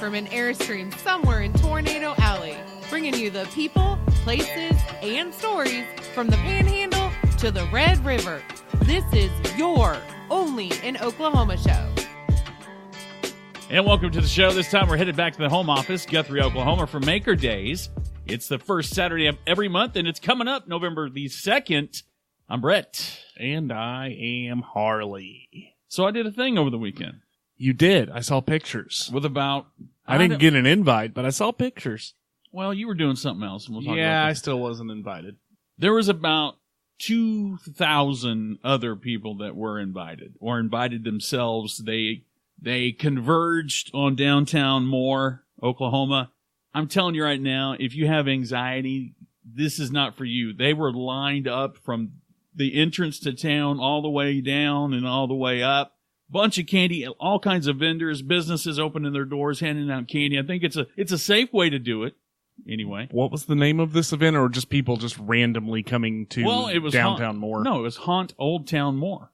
from an Airstream somewhere in Tornado Alley, bringing you the people, places, and stories from the Panhandle to the Red River. This is your Only in Oklahoma show. And welcome to the show. This time we're headed back to the home office, Guthrie, Oklahoma, for Maker Days. It's the first Saturday of every month, and it's coming up November the 2nd. I'm Brett. And I am Harley. So I did a thing over the weekend. You did. I saw pictures. With about... I didn't get an invite, but I saw pictures. Well, you were doing something else. And we'll talk about that. I still wasn't invited. There was about 2,000 other people that were invited, or invited themselves. They converged on downtown Moore, Oklahoma. I'm telling you right now, if you have anxiety, this is not for you. They were lined up from the entrance to town all the way down and all the way up. Bunch of candy, all kinds of vendors, businesses opening their doors, handing out candy. I think it's a safe way to do it. Anyway. What was the name of this event, or just people just randomly coming to downtown Moore? No, it was Haunt Old Town Moore.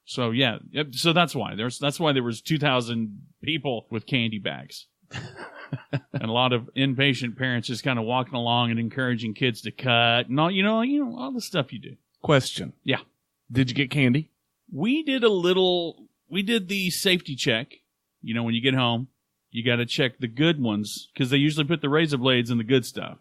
So yeah. So that's why. That's why there was 2,000 people with candy bags. And a lot of impatient parents just kind of walking along and encouraging kids to cut and all, all the stuff you do. Question. Yeah. Did you get candy? We did the safety check. When you get home, you got to check the good ones because they usually put the razor blades in the good stuff.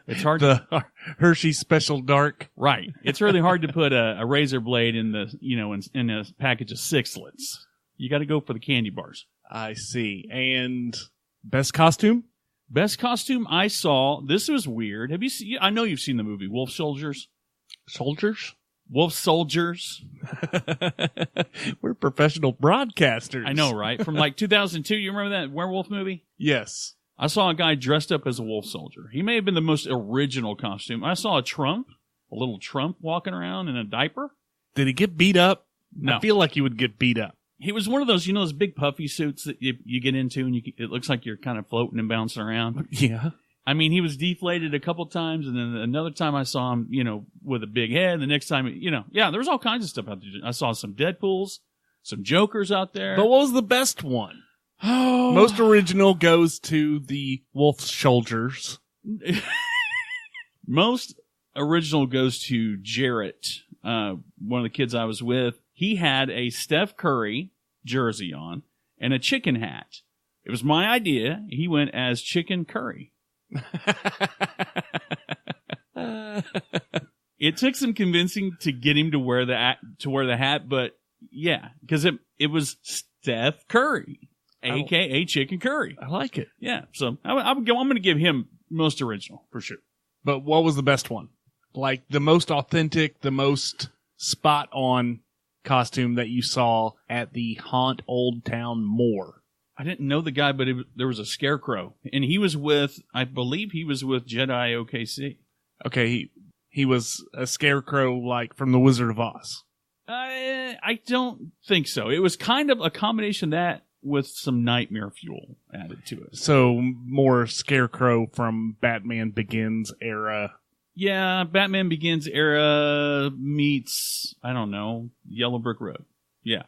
It's hard the Hershey Special Dark. Right. It's really hard to put a razor blade in in a package of sixlets. You got to go for the candy bars. I see. And best costume? Best costume I saw. This was weird. Have you seen? I know you've seen the movie Wolf Soldiers. Soldiers? Wolf Soldiers. We're professional broadcasters. I know, right? From like 2002. You remember that werewolf movie? Yes. I saw a guy dressed up as a wolf soldier. He may have been the most original costume. I saw a little Trump walking around in a diaper. Did he get beat up? No. I feel like he would get beat up. He was one of those, those big puffy suits that you get into and it looks like you're kind of floating and bouncing around. Yeah. I mean, he was deflated a couple times, and then another time I saw him, with a big head. The next time, there was all kinds of stuff out there. I saw some Deadpools, some Jokers out there. But what was the best one? Most original goes to the Wolf Soldiers. Most original goes to Jarrett, one of the kids I was with. He had a Steph Curry jersey on and a chicken hat. It was my idea. He went as Chicken Curry. It took some convincing to get him to wear the hat, but yeah, because it was Steph Curry, aka Chicken Curry. I like it. Yeah, so I'm going to give him most original for sure. But what was the best one? Like the most authentic, the most spot on costume that you saw at the Haunt Old Town Moore? I didn't know the guy, but there was a scarecrow, and I believe he was with Jedi OKC. Okay, he was a scarecrow like from the Wizard of Oz. I don't think so. It was kind of a combination of that with some nightmare fuel added to it. So more scarecrow from Batman Begins era. Yeah, Batman Begins era meets, I don't know, Yellow Brick Road. Yeah.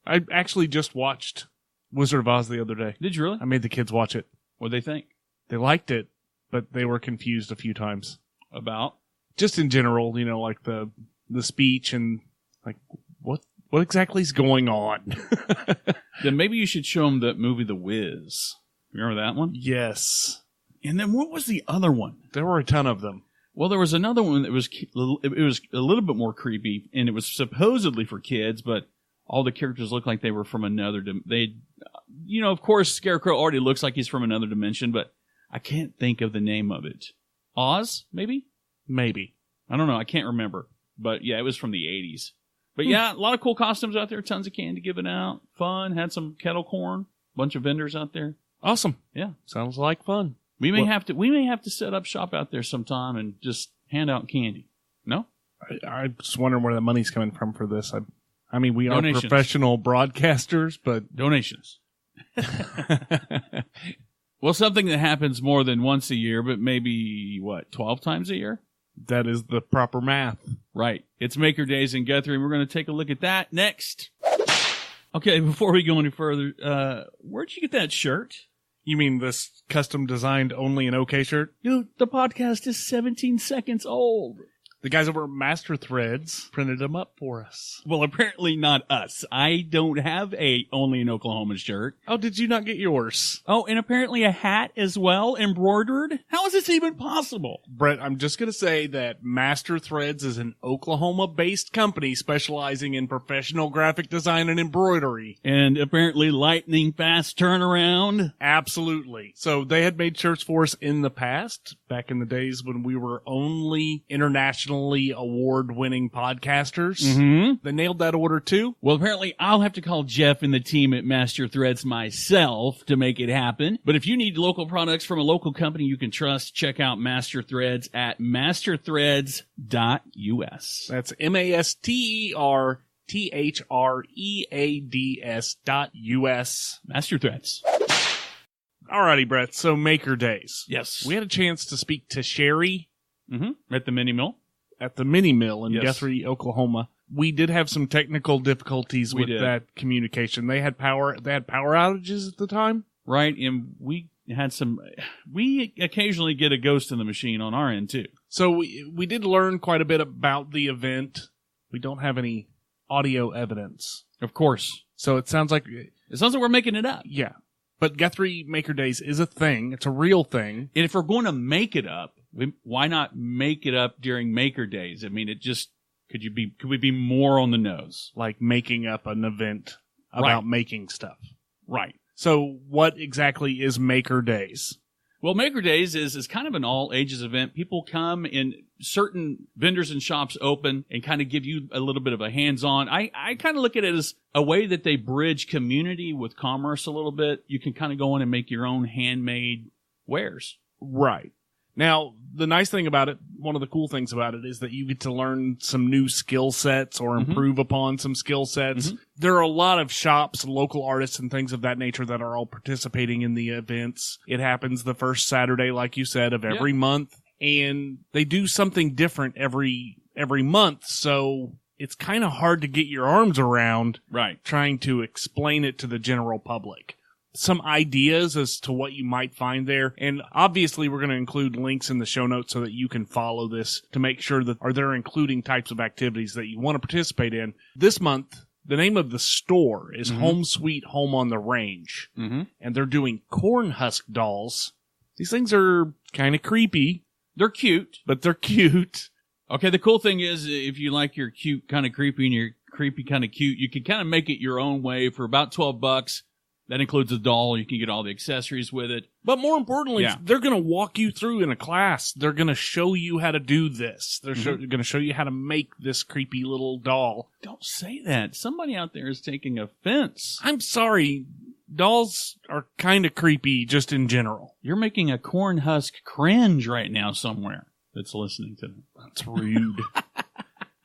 I actually just watched Wizard of Oz the other day. Did you really? I made the kids watch it. What'd they think? They liked it, but they were confused a few times. About? Just in general, like the speech and like what exactly is going on. Then maybe you should show them that movie The Wiz. Remember that one? Yes. And then what was the other one? There were a ton of them. Well, there was another one that was a little bit more creepy, and it was supposedly for kids, but all the characters looked like they were from another. Of course, Scarecrow already looks like he's from another dimension, but I can't think of the name of it. Oz, maybe? Maybe. I don't know. I can't remember. But yeah, it was from the 80s. But yeah, a lot of cool costumes out there. Tons of candy given out. Fun. Had some kettle corn. Bunch of vendors out there. Awesome. Yeah. Sounds like fun. We may have to set up shop out there sometime and just hand out candy. No? I'm just wondering where the money's coming from for this. I mean, we Donations. are professional broadcasters, but... Donations. Well, something that happens more than once a year, but maybe, 12 times a year? That is the proper math. Right. It's Maker Days in Guthrie, and we're going to take a look at that next. Okay, before we go any further, where'd you get that shirt? You mean this custom designed Only in OK shirt? Dude, the podcast is 17 seconds old. The guys over at Master Threads printed them up for us. Well, apparently not us. I don't have a Only in Oklahoma shirt. Oh, did you not get yours? Oh, and apparently a hat as well, embroidered? How is this even possible? Brett, I'm just going to say that Master Threads is an Oklahoma-based company specializing in professional graphic design and embroidery. And apparently lightning fast turnaround. Absolutely. So they had made shirts for us in the past, back in the days when we were only internationally award-winning podcasters. Mm-hmm. They nailed that order too. Well, apparently I'll have to call Jeff and the team at Master Threads myself to make it happen. But if you need local products from a local company you can trust, check out Master Threads at masterthreads.us. That's masterthreads.us. Master Threads. Alrighty, Brett. So Maker Days. Yes. We had a chance to speak to Sherry at the mini mill. At the mini mill in Yes. Guthrie, Oklahoma. We did have some technical difficulties with that communication. They had power outages at the time. Right, and we occasionally get a ghost in the machine on our end too. So we did learn quite a bit about the event. We don't have any audio evidence. Of course. So it sounds like we're making it up. Yeah. But Guthrie Maker Days is a thing. It's a real thing. And if we're going to make it up, why not make it up during Maker Days? I mean, could we be more on the nose? Like making up an event about making stuff. Right. So what exactly is Maker Days? Well, Maker Days is kind of an all-ages event. People come and certain vendors and shops open and kind of give you a little bit of a hands-on. I kind of look at it as a way that they bridge community with commerce a little bit. You can kind of go in and make your own handmade wares. Right. Now, the nice thing about it, one of the cool things about it, is that you get to learn some new skill sets or improve upon some skill sets. Mm-hmm. There are a lot of shops, local artists, and things of that nature that are all participating in the events. It happens the first Saturday, like you said, of every month, and they do something different every month, so it's kind of hard to get your arms around trying to explain it to the general public. Some ideas as to what you might find there. And obviously we're going to include links in the show notes so that you can follow this to make sure that they're including types of activities that you want to participate in. This month, the name of the store is Home Sweet Home on the Range. Mm-hmm. And they're doing corn husk dolls. These things are kind of creepy. They're cute. But they're cute. Okay, the cool thing is if you like your cute kind of creepy and your creepy kind of cute, you can kind of make it your own way for about $12. That includes a doll. You can get all the accessories with it. But more importantly, they're going to walk you through in a class. They're going to show you how to do this. They're going to show you how to make this creepy little doll. Don't say that. Somebody out there is taking offense. I'm sorry. Dolls are kind of creepy just in general. You're making a corn husk cringe right now somewhere that's listening to them. That's rude.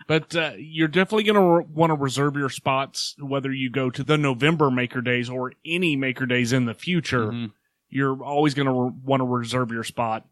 But you're definitely going to want to reserve your spots, whether you go to the November Maker Days or any Maker Days in the future. Mm-hmm. You're always going to want to reserve your spot.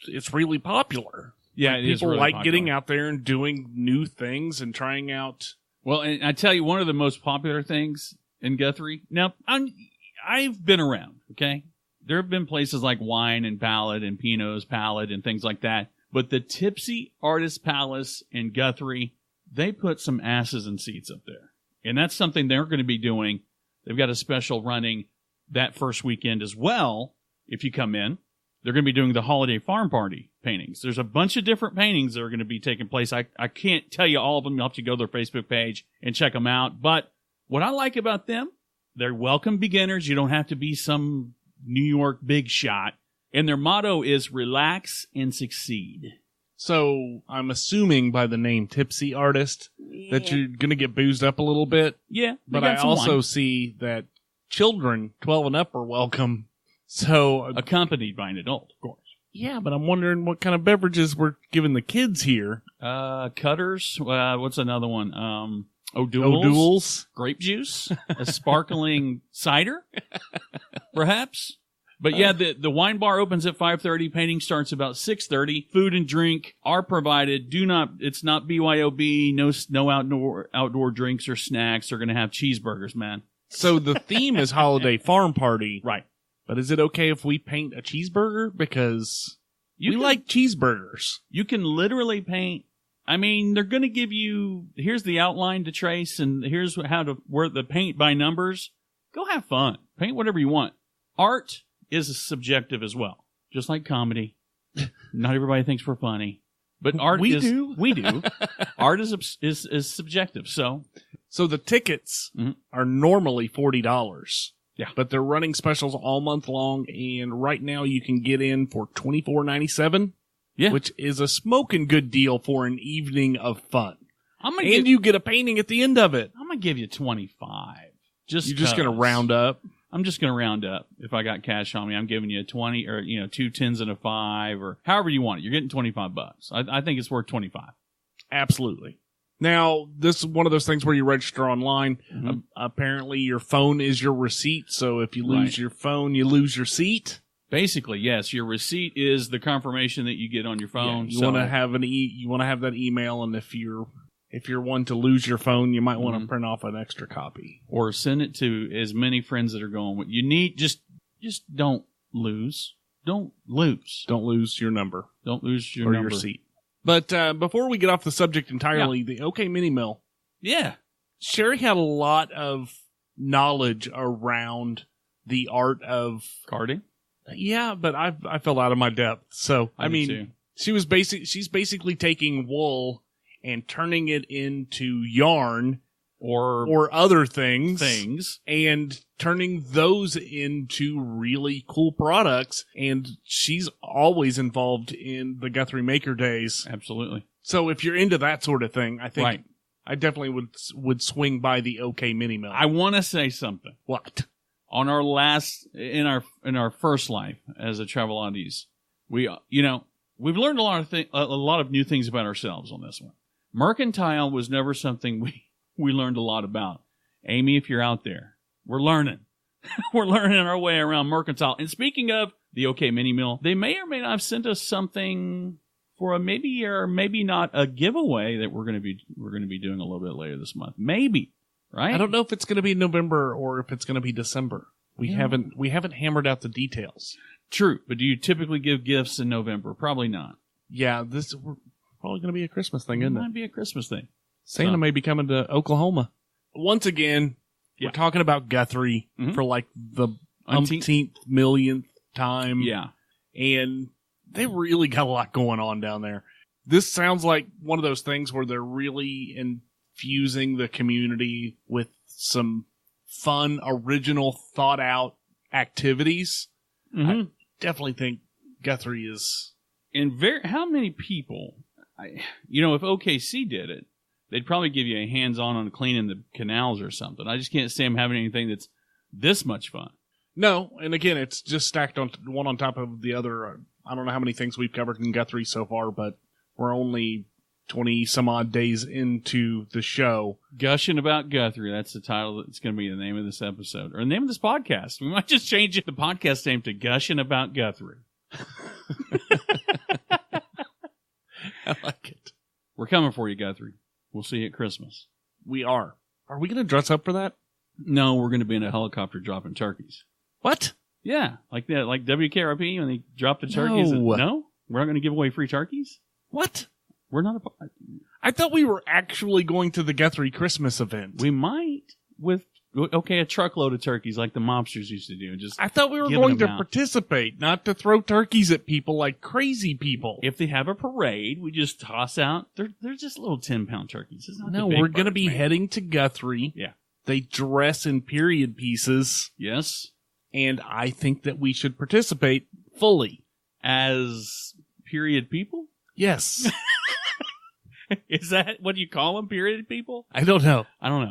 It's really popular. Yeah, it is really popular. People like getting out there and doing new things and trying out. Well, and I tell you, one of the most popular things in Guthrie. Now, I've been around, okay? There have been places like Wine and Palette and Pino's Palette and things like that. But the Tipsy Artist Palace in Guthrie, they put some asses in seats up there. And that's something they're going to be doing. They've got a special running that first weekend as well. If you come in, they're going to be doing the Holiday Farm Party paintings. There's a bunch of different paintings that are going to be taking place. I can't tell you all of them. You'll have to go to their Facebook page and check them out. But what I like about them, they're welcome beginners. You don't have to be some New York big shot. And their motto is relax and succeed. So I'm assuming by the name Tipsy Artist that you're going to get boozed up a little bit. Yeah. But I also see that children 12 and up are welcome. So accompanied by an adult, of course. Yeah, but I'm wondering what kind of beverages we're giving the kids here. Cutters. What's another one? O'Doul's. Grape juice. A sparkling cider, perhaps. But yeah, the wine bar opens at 5:30. Painting starts about 6:30. Food and drink are provided. It's not BYOB. No outdoor drinks or snacks. They're going to have cheeseburgers, man. So the theme is holiday farm party. Right. But is it okay if we paint a cheeseburger? Because we like cheeseburgers. You can literally paint. I mean, they're going to give you, here's the outline to trace, and here's where the paint by numbers. Go have fun. Paint whatever you want. Art is subjective as well. Just like comedy. Not everybody thinks we're funny. But art We do. Art is subjective. So the tickets are normally $40. Yeah. But they're running specials all month long, and right now you can get in for $24.97. Yeah. Which is a smoking good deal for an evening of fun. And you get a painting at the end of it. I'm going to give you 25. You're just going to round up? I'm just going to round up. If I got cash on me, I'm giving you a 20 or, 2 10s and a 5 or however you want it. You're getting $25. I think it's worth 25. Absolutely. Now, this is one of those things where you register online. Mm-hmm. Apparently, your phone is your receipt. So if you lose your phone, you lose your seat. Basically, yes. Your receipt is the confirmation that you get on your phone. Yeah, you want to have you want to have that email, and if you're one to lose your phone, you might want to print off an extra copy or send it to as many friends that are going with. You need just don't lose. Don't lose. Don't lose your number. Don't lose your number. Your seat. But before we get off the subject entirely, the OK Mini Mill. Yeah. Sherry had a lot of knowledge around the art of carding. Yeah, but I fell out of my depth. So I mean, too. she's basically taking wool and turning it into yarn or other things and turning those into really cool products. And she's always involved in the Guthrie Maker Days. Absolutely. So if you're into that sort of thing, I think I definitely would swing by the OK Mini Mill. I want to say something. What? On our in our first life as a travel oddies, we've learned a lot of new things about ourselves on this one. Mercantile was never something we learned a lot about. Amy, if you're out there, we're learning. We're learning our way around mercantile. And speaking of the OK Mini Mill, they may or may not have sent us something for a maybe or maybe not a giveaway that we're going to be doing a little bit later this month. Maybe. Right? I don't know if it's going to be November or if it's going to be December. We haven't hammered out the details. True, but do you typically give gifts in November? Probably not. Yeah, we're probably going to be a Christmas thing, isn't it? Might be a Christmas thing. Santa may be coming to Oklahoma. Once again, we're talking about Guthrie for like the umpteenth millionth time. Yeah. And they really got a lot going on down there. This sounds like one of those things where they're really infusing the community with some fun, original, thought-out activities. Mm-hmm. I definitely think Guthrie is... And how many people... if OKC did it, they'd probably give you a hands-on on cleaning the canals or something. I just can't see them having anything that's this much fun. No, and again, it's just stacked on one on top of the other. I don't know how many things we've covered in Guthrie so far, but we're only 20-some-odd days into the show. Gushing about Guthrie. That's the title. That's going to be the name of this episode. Or the name of this podcast. We might just change the podcast name to Gushing About Guthrie. I like it. We're coming for you, Guthrie. We'll see you at Christmas. We are. Are we going to dress up for that? No, we're going to be in a helicopter dropping turkeys. What? Yeah, like that, like WKRP when they drop the turkeys. No? We're not going to give away free turkeys? What? We're not I thought we were actually going to the Guthrie Christmas event. We might with a truckload of turkeys like the mobsters used to do. I thought we were going to participate, not to throw turkeys at people like crazy people. If they have a parade, we just toss out. They're just little 10-pound turkeys. No, we're going to be heading to Guthrie. Yeah. They dress in period pieces. Yes. And I think that we should participate fully. As period people? Yes. Is that what you call them, period people? I don't know.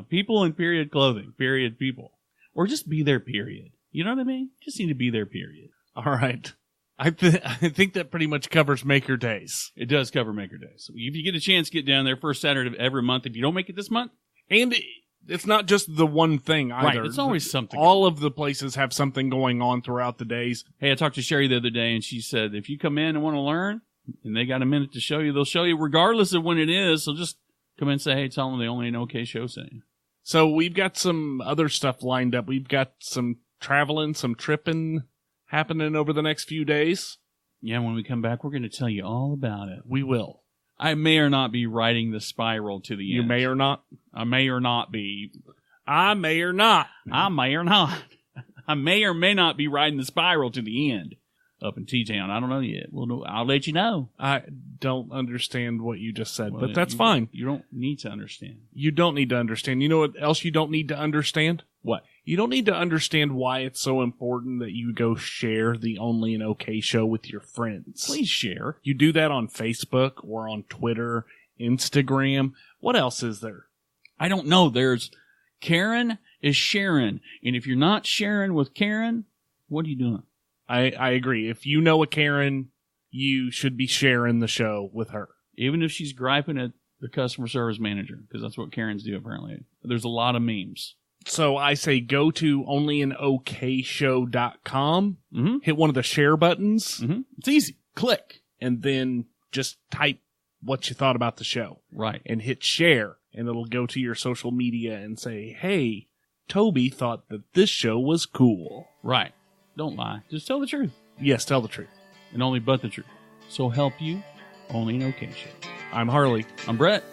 People in period clothing, period people. Or just be there, period. You know what I mean? Just need to be there, period. All right. I think that pretty much covers Maker Days. It does cover Maker Days. So if you get a chance, get down there first Saturday of every month. If you don't make it this month. And it's not just the one thing either. Right, it's always something. All of the places have something going on throughout the days. Hey, I talked to Sherry the other day, and she said if you come in and want to learn, and they got a minute to show you, they'll show you regardless of when it is. So just come in and say, hey, tell them the Only in OK show sent you. So we've got some other stuff lined up. We've got some traveling, some tripping happening over the next few days. Yeah, when we come back, we're going to tell you all about it. We will. I may or not be riding the spiral to the end. You may or not. I may or not be. I may or not. I may or not. I may or may not be riding the spiral to the end up in T-Town. I don't know yet. I'll let you know. I don't understand what you just said, Well, but that's fine. You don't need to understand. You don't need to understand. You know what else you don't need to understand? What? You don't need to understand why it's so important that you go share the Only in OK show with your friends. Please share. You do that on Facebook or on Twitter, Instagram. What else is there? I don't know. There's Karen is Sharon. And if you're not sharing with Karen, what are you doing? I agree. If you know a Karen, you should be sharing the show with her. Even if she's griping at the customer service manager, because that's what Karens do apparently. There's a lot of memes. So I say go to OnlyinOKShow.com, hit one of the share buttons. Mm-hmm. It's easy. Click. And then just type what you thought about the show. Right. And hit share. And it'll go to your social media and say, hey, Toby thought that this show was cool. Right. Don't lie. Just tell the truth. Yes, tell the truth. And only but the truth. So help you, Only in OK Show. I'm Harley. I'm Brett.